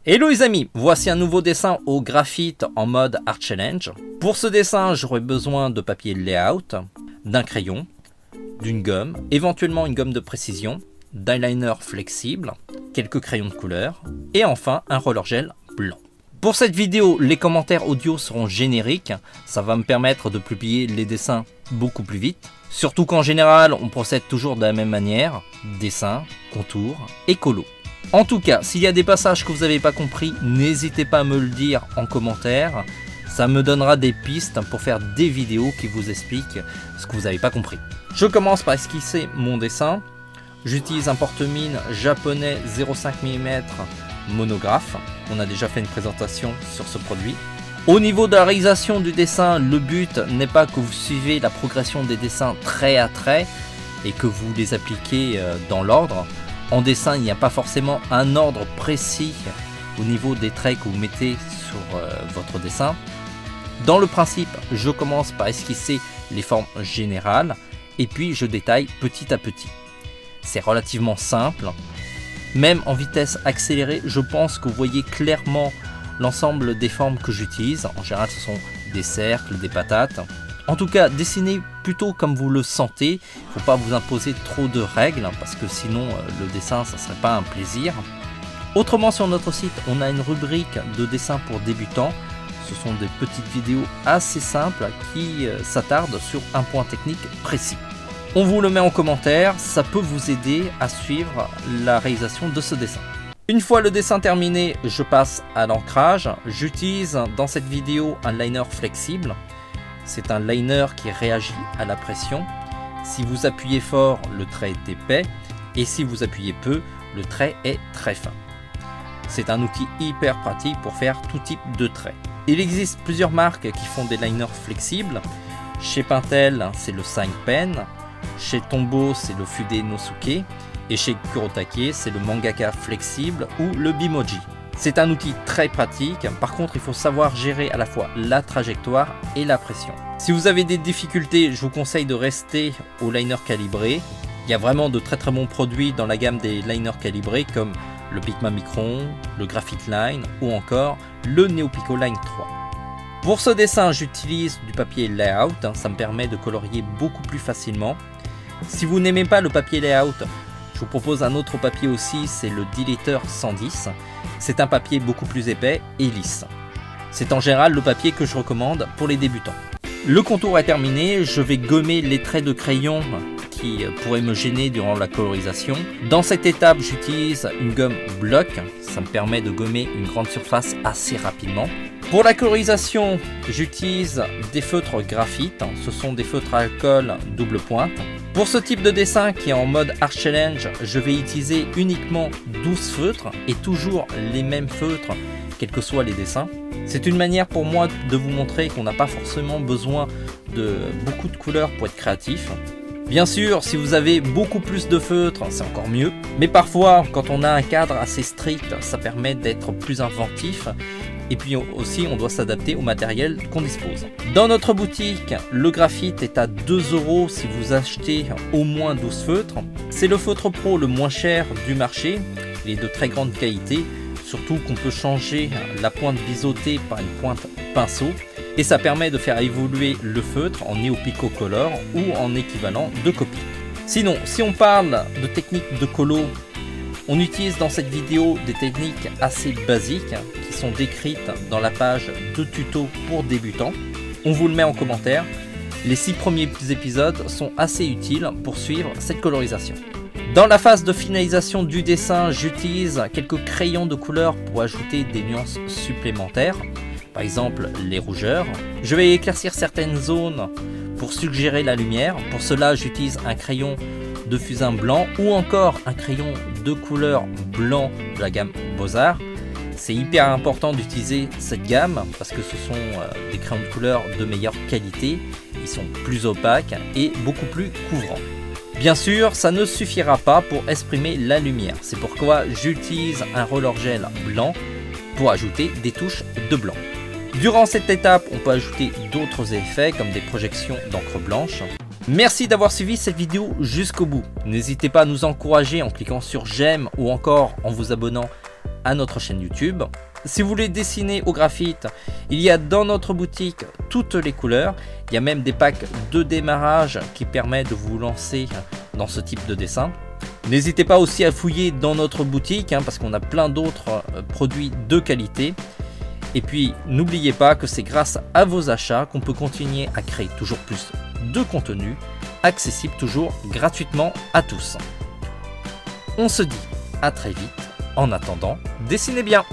Hello les amis, voici un nouveau dessin au graphite en mode Art Challenge. Pour ce dessin, j'aurai besoin de papier layout, d'un crayon, d'une gomme, éventuellement une gomme de précision, d'un liner flexible, quelques crayons de couleur et enfin un roller gel blanc. Pour cette vidéo, les commentaires audio seront génériques, ça va me permettre de publier les dessins beaucoup plus vite. Surtout qu'en général, on procède toujours de la même manière, dessin, contour et colo. En tout cas, s'il y a des passages que vous n'avez pas compris, n'hésitez pas à me le dire en commentaire. Ça me donnera des pistes pour faire des vidéos qui vous expliquent ce que vous n'avez pas compris. Je commence par esquisser mon dessin. J'utilise un porte-mine japonais 0,5 mm monographe. On a déjà fait une présentation sur ce produit. Au niveau de la réalisation du dessin, le but n'est pas que vous suivez la progression des dessins trait à trait et que vous les appliquez dans l'ordre. En dessin, il n'y a pas forcément un ordre précis au niveau des traits que vous mettez sur votre dessin. Dans le principe, je commence par esquisser les formes générales et puis je détaille petit à petit. C'est relativement simple. Même en vitesse accélérée, je pense que vous voyez clairement l'ensemble des formes que j'utilise. En général, ce sont des cercles, des patates. En tout cas, dessinez plutôt comme vous le sentez. Il ne faut pas vous imposer trop de règles parce que sinon le dessin, ça ne serait pas un plaisir. Autrement, sur notre site, on a une rubrique de dessin pour débutants. Ce sont des petites vidéos assez simples qui s'attardent sur un point technique précis. On vous le met en commentaire, ça peut vous aider à suivre la réalisation de ce dessin. Une fois le dessin terminé, je passe à l'ancrage. J'utilise dans cette vidéo un liner flexible. C'est un liner qui réagit à la pression. Si vous appuyez fort, le trait est épais. Et si vous appuyez peu, le trait est très fin. C'est un outil hyper pratique pour faire tout type de trait. Il existe plusieurs marques qui font des liners flexibles. Chez Pentel, c'est le 5 Pen. Chez Tombow, c'est le Fude Nosuke. Et chez Kurotake, c'est le Mangaka flexible ou le Bimoji. C'est un outil très pratique, par contre il faut savoir gérer à la fois la trajectoire et la pression. Si vous avez des difficultés, je vous conseille de rester au liner calibré. Il y a vraiment de très bons produits dans la gamme des liners calibrés comme le Pigma Micron, le Graphite Line ou encore le Neopico Line 3. Pour ce dessin, j'utilise du papier layout, ça me permet de colorier beaucoup plus facilement. Si vous n'aimez pas le papier layout, je vous propose un autre papier aussi, c'est le Dilator 110. C'est un papier beaucoup plus épais et lisse. C'est en général le papier que je recommande pour les débutants. Le contour est terminé, je vais gommer les traits de crayon qui pourraient me gêner durant la colorisation. Dans cette étape, j'utilise une gomme bloc, ça me permet de gommer une grande surface assez rapidement. Pour la colorisation, j'utilise des feutres graphite, ce sont des feutres à alcool double pointe. Pour ce type de dessin qui est en mode Art Challenge, je vais utiliser uniquement 12 feutres et toujours les mêmes feutres, quels que soient les dessins. C'est une manière pour moi de vous montrer qu'on n'a pas forcément besoin de beaucoup de couleurs pour être créatif. Bien sûr, si vous avez beaucoup plus de feutres, c'est encore mieux. Mais parfois, quand on a un cadre assez strict, ça permet d'être plus inventif. Et puis aussi, on doit s'adapter au matériel qu'on dispose. Dans notre boutique, le graphite est à 2 € si vous achetez au moins 12 feutres. C'est le feutre pro le moins cher du marché. Il est de très grande qualité. Surtout qu'on peut changer la pointe biseautée par une pointe pinceau. Et ça permet de faire évoluer le feutre en Neopico Color ou en équivalent de Copic. Sinon, si on parle de techniques de colo, on utilise dans cette vidéo des techniques assez basiques qui sont décrites dans la page de tuto pour débutants. On vous le met en commentaire. Les 6 premiers épisodes sont assez utiles pour suivre cette colorisation. Dans la phase de finalisation du dessin, j'utilise quelques crayons de couleur pour ajouter des nuances supplémentaires. Par exemple les rougeurs. Je vais éclaircir certaines zones pour suggérer la lumière. Pour cela, j'utilise un crayon de fusain blanc ou encore un crayon de couleur blanc de la gamme Beaux-Arts. C'est hyper important d'utiliser cette gamme parce que ce sont des crayons de couleur de meilleure qualité. Ils sont plus opaques et beaucoup plus couvrants. Bien sûr, ça ne suffira pas pour exprimer la lumière. C'est pourquoi j'utilise un roller gel blanc pour ajouter des touches de blanc. Durant cette étape, on peut ajouter d'autres effets comme des projections d'encre blanche. Merci d'avoir suivi cette vidéo jusqu'au bout. N'hésitez pas à nous encourager en cliquant sur j'aime ou encore en vous abonnant à notre chaîne YouTube. Si vous voulez dessiner au graphite, il y a dans notre boutique toutes les couleurs. Il y a même des packs de démarrage qui permettent de vous lancer dans ce type de dessin. N'hésitez pas aussi à fouiller dans notre boutique parce qu'on a plein d'autres produits de qualité. Et puis n'oubliez pas que c'est grâce à vos achats qu'on peut continuer à créer toujours plus de contenu accessible toujours gratuitement à tous. On se dit à très vite. En attendant, dessinez bien!